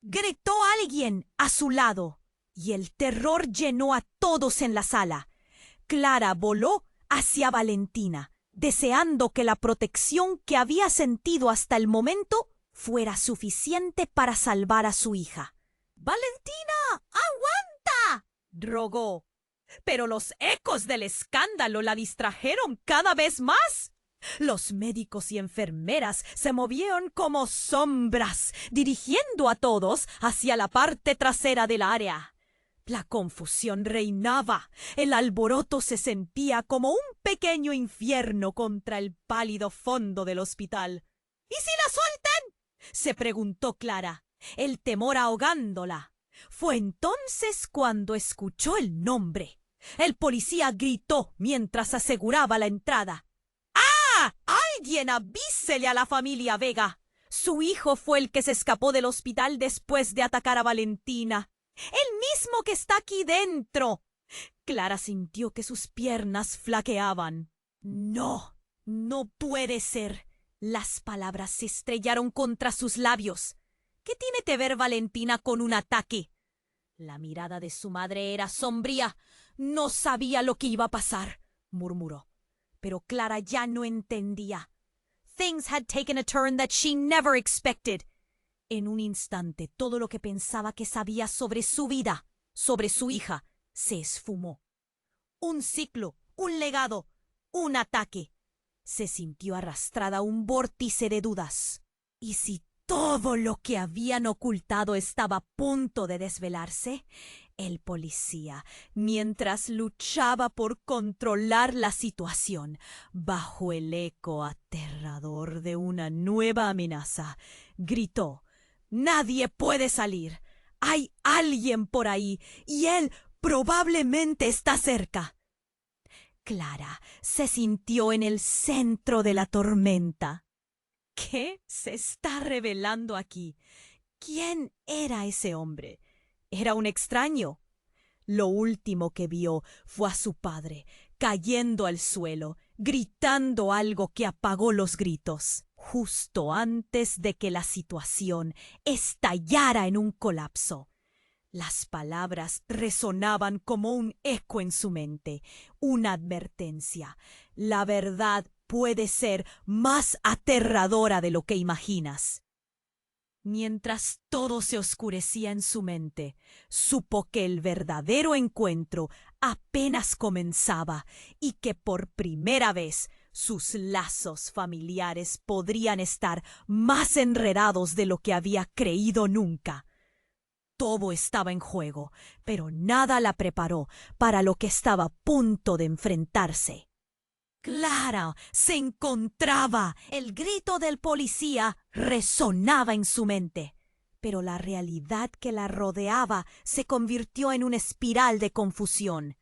Gritó alguien a su lado y el terror llenó a todos en la sala. Clara voló hacia Valentina, deseando que la protección que había sentido hasta el momento fuera suficiente para salvar a su hija. «¡Valentina, aguanta!», rogó. Pero los ecos del escándalo la distrajeron cada vez más. Los médicos y enfermeras se movieron como sombras, dirigiendo a todos hacia la parte trasera del área. La confusión reinaba. El alboroto se sentía como un pequeño infierno contra el pálido fondo del hospital. «¿Y si la sueltan?», se preguntó Clara, el temor ahogándola. Fue entonces cuando escuchó el nombre. El policía gritó mientras aseguraba la entrada. «¡Ah! ¡Alguien avísele a la familia Vega! Su hijo fue el que se escapó del hospital después de atacar a Valentina. ¡El mismo que está aquí dentro!». Clara sintió que sus piernas flaqueaban. «No, no puede ser». Las palabras se estrellaron contra sus labios. ¿Qué tiene que ver Valentina con un ataque? La mirada de su madre era sombría. «No sabía lo que iba a pasar», murmuró. Pero Clara ya no entendía. Things had taken a turn that she never expected. En un instante, todo lo que pensaba que sabía sobre su vida, sobre su hija, se esfumó. Un ciclo, un legado, un ataque. Se sintió arrastrada a un vórtice de dudas. ¿Y si todo lo que habían ocultado estaba a punto de desvelarse? El policía, mientras luchaba por controlar la situación, bajo el eco aterrador de una nueva amenaza, gritó: «¡Nadie puede salir! Hay alguien por ahí y él probablemente está cerca». Clara se sintió en el centro de la tormenta. ¿Qué se está revelando aquí? ¿Quién era ese hombre? Era un extraño. Lo último que vio fue a su padre cayendo al suelo, gritando algo que apagó los gritos, justo antes de que la situación estallara en un colapso. Las palabras resonaban como un eco en su mente, una advertencia. La verdad puede ser más aterradora de lo que imaginas. Mientras todo se oscurecía en su mente, supo que el verdadero encuentro apenas comenzaba y que por primera vez sus lazos familiares podrían estar más enredados de lo que había creído nunca. Todo estaba en juego, pero nada la preparó para lo que estaba a punto de enfrentarse. Clara se encontraba. El grito del policía resonaba en su mente, pero la realidad que la rodeaba se convirtió en una espiral de confusión.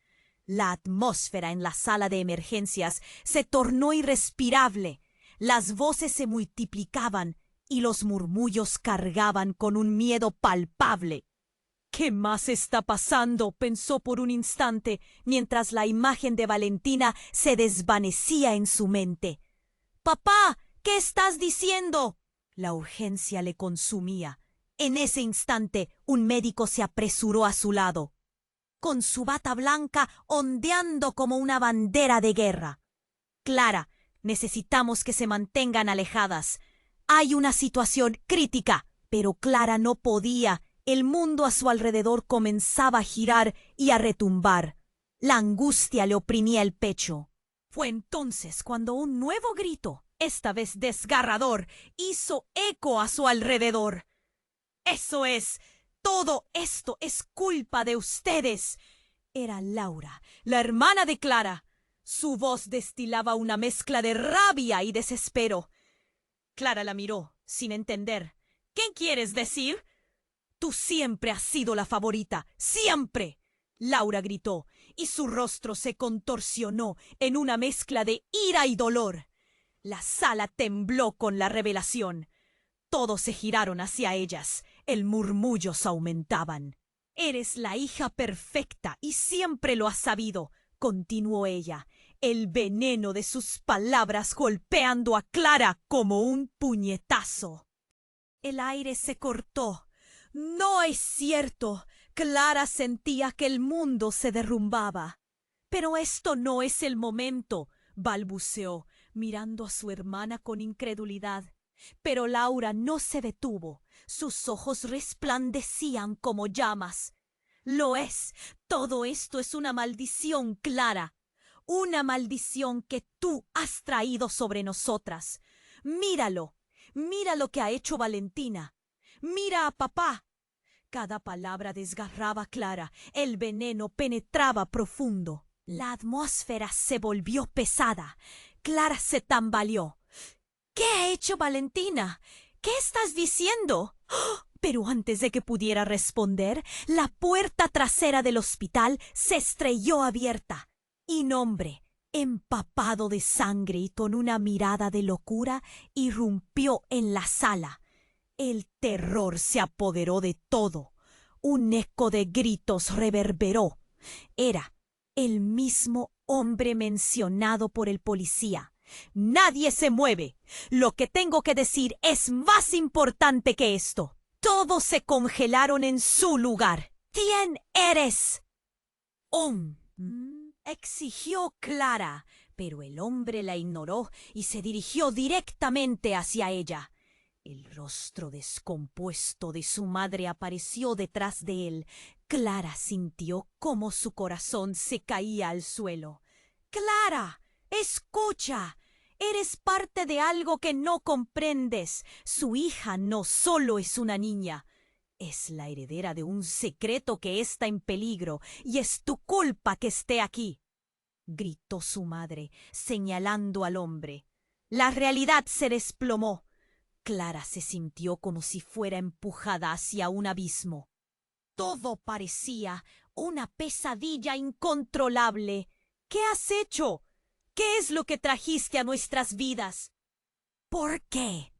La atmósfera en la sala de emergencias se tornó irrespirable. Las voces se multiplicaban y los murmullos cargaban con un miedo palpable. «¿Qué más está pasando?», pensó por un instante, mientras la imagen de Valentina se desvanecía en su mente. «Papá, ¿qué estás diciendo?». La urgencia le consumía. En ese instante, un médico se apresuró a su lado, con su bata blanca ondeando como una bandera de guerra. «Clara, necesitamos que se mantengan alejadas. Hay una situación crítica». Pero Clara no podía. El mundo a su alrededor comenzaba a girar y a retumbar. La angustia le oprimía el pecho. Fue entonces cuando un nuevo grito, esta vez desgarrador, hizo eco a su alrededor. «¡Eso es! ¡Todo esto es culpa de ustedes!». Era Laura, la hermana de Clara. Su voz destilaba una mezcla de rabia y desespero. Clara la miró, sin entender. «¿Qué quieres decir?». «Tú siempre has sido la favorita, siempre», Laura gritó, y su rostro se contorsionó en una mezcla de ira y dolor. La sala tembló con la revelación. Todos se giraron hacia ellas. El murmullos aumentaban. «Eres la hija perfecta y siempre lo has sabido», continuó ella, el veneno de sus palabras golpeando a Clara como un puñetazo. El aire se cortó. «No es cierto». Clara sentía que el mundo se derrumbaba. «Pero esto no es el momento», balbuceó, mirando a su hermana con incredulidad. Pero Laura no se detuvo. Sus ojos resplandecían como llamas. «Lo es. Todo esto es una maldición, Clara. Una maldición que tú has traído sobre nosotras. Míralo. Mira lo que ha hecho Valentina. Mira a papá». Cada palabra desgarraba a Clara. El veneno penetraba profundo. La atmósfera se volvió pesada. Clara se tambaleó. «¿Qué ha hecho Valentina? ¿Qué estás diciendo?» Pero antes de que pudiera responder, la puerta trasera del hospital se estrelló abierta. Y un hombre, empapado de sangre y con una mirada de locura, irrumpió en la sala. El terror se apoderó de todo. Un eco de gritos reverberó. Era el mismo hombre mencionado por el policía. «Nadie se mueve. Lo que tengo que decir es más importante que esto». Todos se congelaron en su lugar. «¿Quién eres?» Exigió Clara, pero el hombre la ignoró y se dirigió directamente hacia ella. El rostro descompuesto de su madre apareció detrás de él. Clara sintió cómo su corazón se caía al suelo. «Clara, escucha. Eres parte de algo que no comprendes. Su hija no solo es una niña. Es la heredera de un secreto que está en peligro y es tu culpa que esté aquí», gritó su madre, señalando al hombre. La realidad se desplomó. Clara se sintió como si fuera empujada hacia un abismo. Todo parecía una pesadilla incontrolable. «¿Qué has hecho? ¿Qué es lo que trajiste a nuestras vidas?» «¿Por qué?»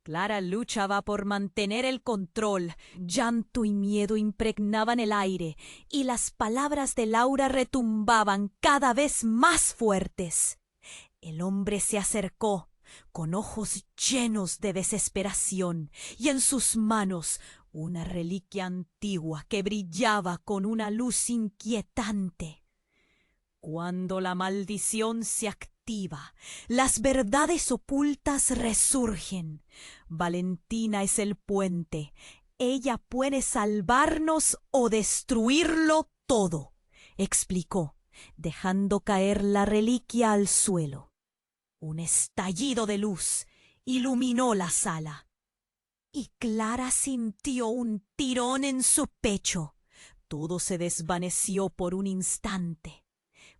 Clara luchaba por mantener el control. Llanto y miedo impregnaban el aire, y las palabras de Laura retumbaban cada vez más fuertes. El hombre se acercó, con ojos llenos de desesperación, y en sus manos una reliquia antigua que brillaba con una luz inquietante. Cuando la maldición se activa, las verdades ocultas resurgen. Valentina es el puente. Ella puede salvarnos o destruirlo todo, explicó, dejando caer la reliquia al suelo. Un estallido de luz iluminó la sala. Y Clara sintió un tirón en su pecho. Todo se desvaneció por un instante.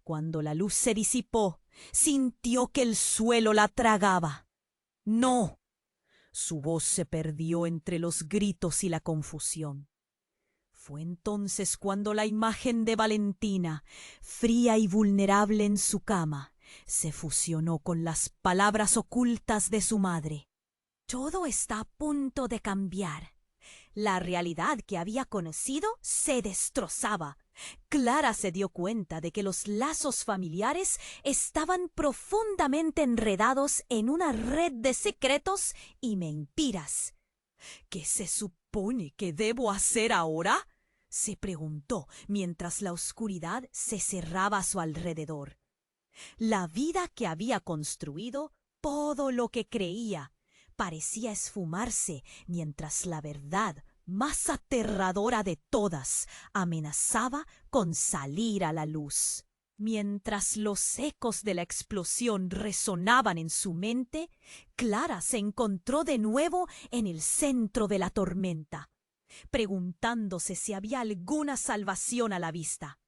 Cuando la luz se disipó, sintió que el suelo la tragaba. «¡No!». Su voz se perdió entre los gritos y la confusión. Fue entonces cuando la imagen de Valentina, fría y vulnerable en su cama, se fusionó con las palabras ocultas de su madre. Todo está a punto de cambiar. La realidad que había conocido se destrozaba. Clara se dio cuenta de que los lazos familiares estaban profundamente enredados en una red de secretos y mentiras. «¿Qué se supone que debo hacer ahora?», se preguntó mientras la oscuridad se cerraba a su alrededor. La vida que había construido, todo lo que creía, parecía esfumarse mientras la verdad más aterradora de todas amenazaba con salir a la luz. Mientras los ecos de la explosión resonaban en su mente, Clara se encontró de nuevo en el centro de la tormenta, preguntándose si había alguna salvación a la vista.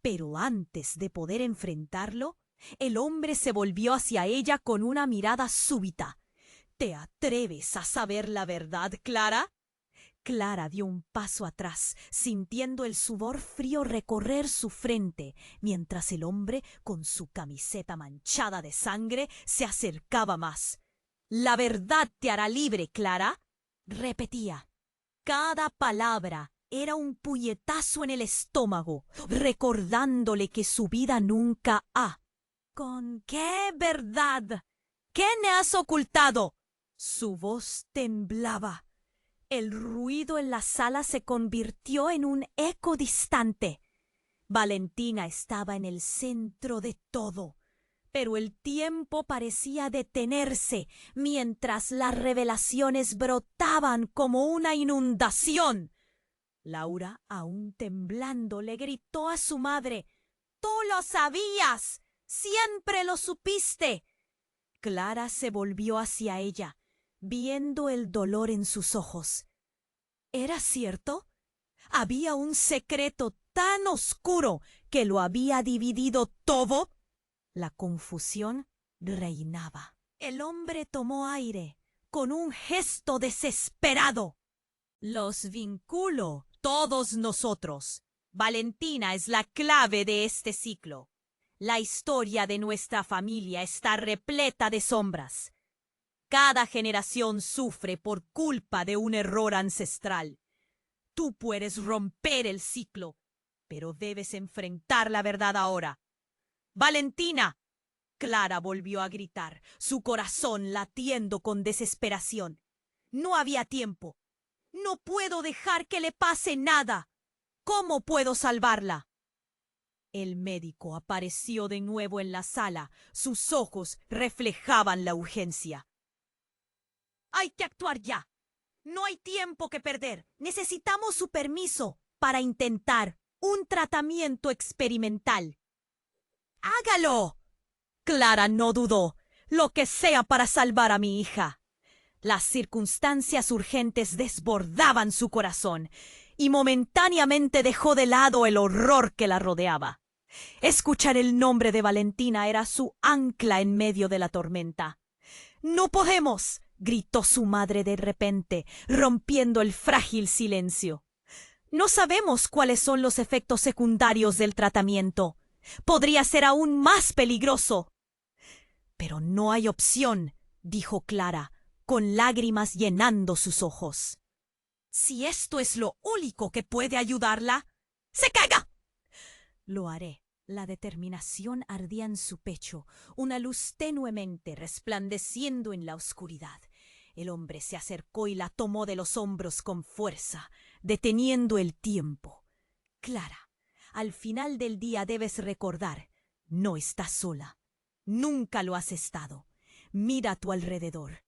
Pero antes de poder enfrentarlo, el hombre se volvió hacia ella con una mirada súbita. «¿Te atreves a saber la verdad, Clara?». Clara dio un paso atrás, sintiendo el sudor frío recorrer su frente, mientras el hombre, con su camiseta manchada de sangre, se acercaba más. «La verdad te hará libre, Clara», repetía. Cada palabra era un puñetazo en el estómago, recordándole que su vida nunca ha. «¿Con qué verdad? ¿Qué me has ocultado?». Su voz temblaba. El ruido en la sala se convirtió en un eco distante. Valentina estaba en el centro de todo, pero el tiempo parecía detenerse mientras las revelaciones brotaban como una inundación. Laura, aún temblando, le gritó a su madre: «¡Tú lo sabías! ¡Siempre lo supiste!». Clara se volvió hacia ella, viendo el dolor en sus ojos. ¿Era cierto? ¿Había un secreto tan oscuro que lo había dividido todo? La confusión reinaba. El hombre tomó aire con un gesto desesperado. «Los vinculo, todos nosotros. Valentina es la clave de este ciclo. La historia de nuestra familia está repleta de sombras. Cada generación sufre por culpa de un error ancestral. Tú puedes romper el ciclo, pero debes enfrentar la verdad ahora. ¡Valentina!». Clara volvió a gritar, su corazón latiendo con desesperación. No había tiempo. «No puedo dejar que le pase nada. ¿Cómo puedo salvarla?». El médico apareció de nuevo en la sala. Sus ojos reflejaban la urgencia. «Hay que actuar ya. No hay tiempo que perder. Necesitamos su permiso para intentar un tratamiento experimental». «¡Hágalo!». Clara no dudó. «Lo que sea para salvar a mi hija». Las circunstancias urgentes desbordaban su corazón y momentáneamente dejó de lado el horror que la rodeaba. Escuchar el nombre de Valentina era su ancla en medio de la tormenta. «¡No podemos!», gritó su madre de repente, rompiendo el frágil silencio. «No sabemos cuáles son los efectos secundarios del tratamiento. Podría ser aún más peligroso». «Pero no hay opción», dijo Clara, con lágrimas llenando sus ojos. «Si esto es lo único que puede ayudarla, ¡se caiga!». «Lo haré». La determinación ardía en su pecho, una luz tenuemente resplandeciendo en la oscuridad. El hombre se acercó y la tomó de los hombros con fuerza, deteniendo el tiempo. «Clara, al final del día debes recordar, no estás sola. Nunca lo has estado. Mira a tu alrededor».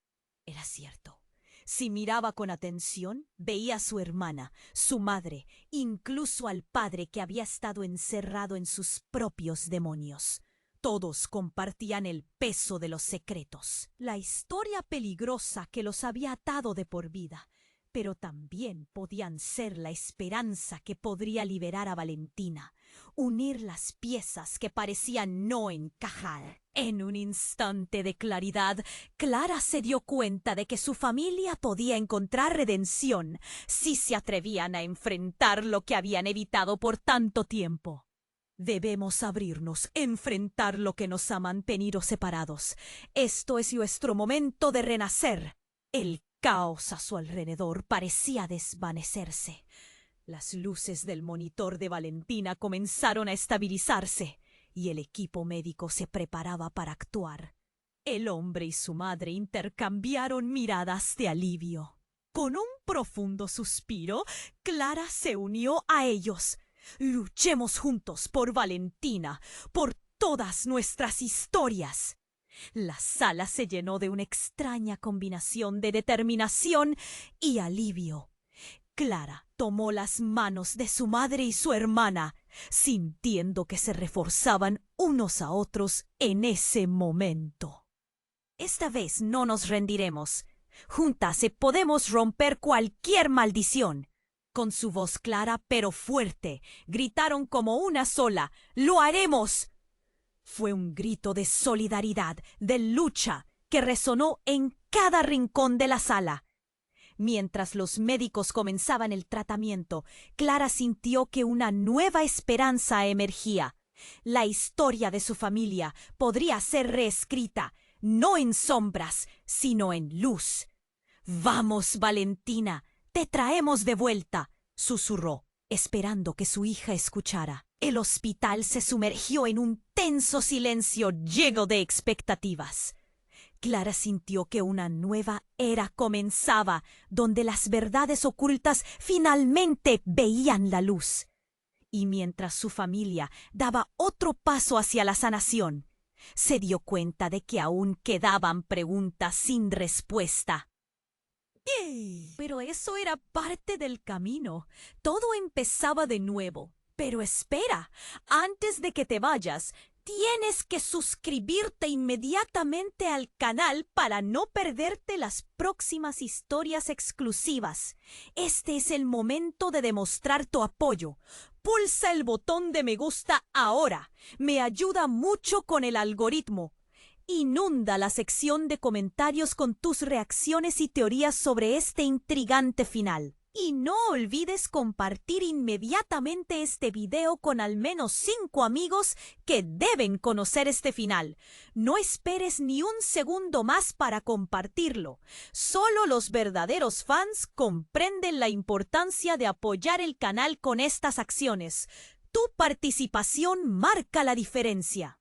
Era cierto. Si miraba con atención, veía a su hermana, su madre, incluso al padre que había estado encerrado en sus propios demonios. Todos compartían el peso de los secretos, la historia peligrosa que los había atado de por vida, pero también podían ser la esperanza que podría liberar a Valentina, unir las piezas que parecían no encajar. En un instante de claridad, Clara se dio cuenta de que su familia podía encontrar redención si se atrevían a enfrentar lo que habían evitado por tanto tiempo. «Debemos abrirnos, enfrentar lo que nos ha mantenido separados. Esto es nuestro momento de renacer». El caos a su alrededor parecía desvanecerse. Las luces del monitor de Valentina comenzaron a estabilizarse y el equipo médico se preparaba para actuar. El hombre y su madre intercambiaron miradas de alivio. Con un profundo suspiro, Clara se unió a ellos. «Luchemos juntos por Valentina, por todas nuestras historias». La sala se llenó de una extraña combinación de determinación y alivio. Clara tomó las manos de su madre y su hermana, sintiendo que se reforzaban unos a otros en ese momento. «Esta vez no nos rendiremos. Juntas podemos romper cualquier maldición». Con su voz clara pero fuerte, gritaron como una sola: «¡Lo haremos!». Fue un grito de solidaridad, de lucha, que resonó en cada rincón de la sala. Mientras los médicos comenzaban el tratamiento, Clara sintió que una nueva esperanza emergía. La historia de su familia podría ser reescrita, no en sombras, sino en luz. «Vamos, Valentina, te traemos de vuelta», susurró, esperando que su hija escuchara. El hospital se sumergió en un tenso silencio lleno de expectativas. Clara sintió que una nueva era comenzaba, donde las verdades ocultas finalmente veían la luz. Y mientras su familia daba otro paso hacia la sanación, se dio cuenta de que aún quedaban preguntas sin respuesta. Pero eso era parte del camino. Todo empezaba de nuevo. Pero espera, antes de que te vayas, tienes que suscribirte inmediatamente al canal para no perderte las próximas historias exclusivas. Este es el momento de demostrar tu apoyo. Pulsa el botón de me gusta ahora. Me ayuda mucho con el algoritmo. Inunda la sección de comentarios con tus reacciones y teorías sobre este intrigante final. Y no olvides compartir inmediatamente este video con al menos 5 amigos que deben conocer este final. No esperes ni un segundo más para compartirlo. Solo los verdaderos fans comprenden la importancia de apoyar el canal con estas acciones. Tu participación marca la diferencia.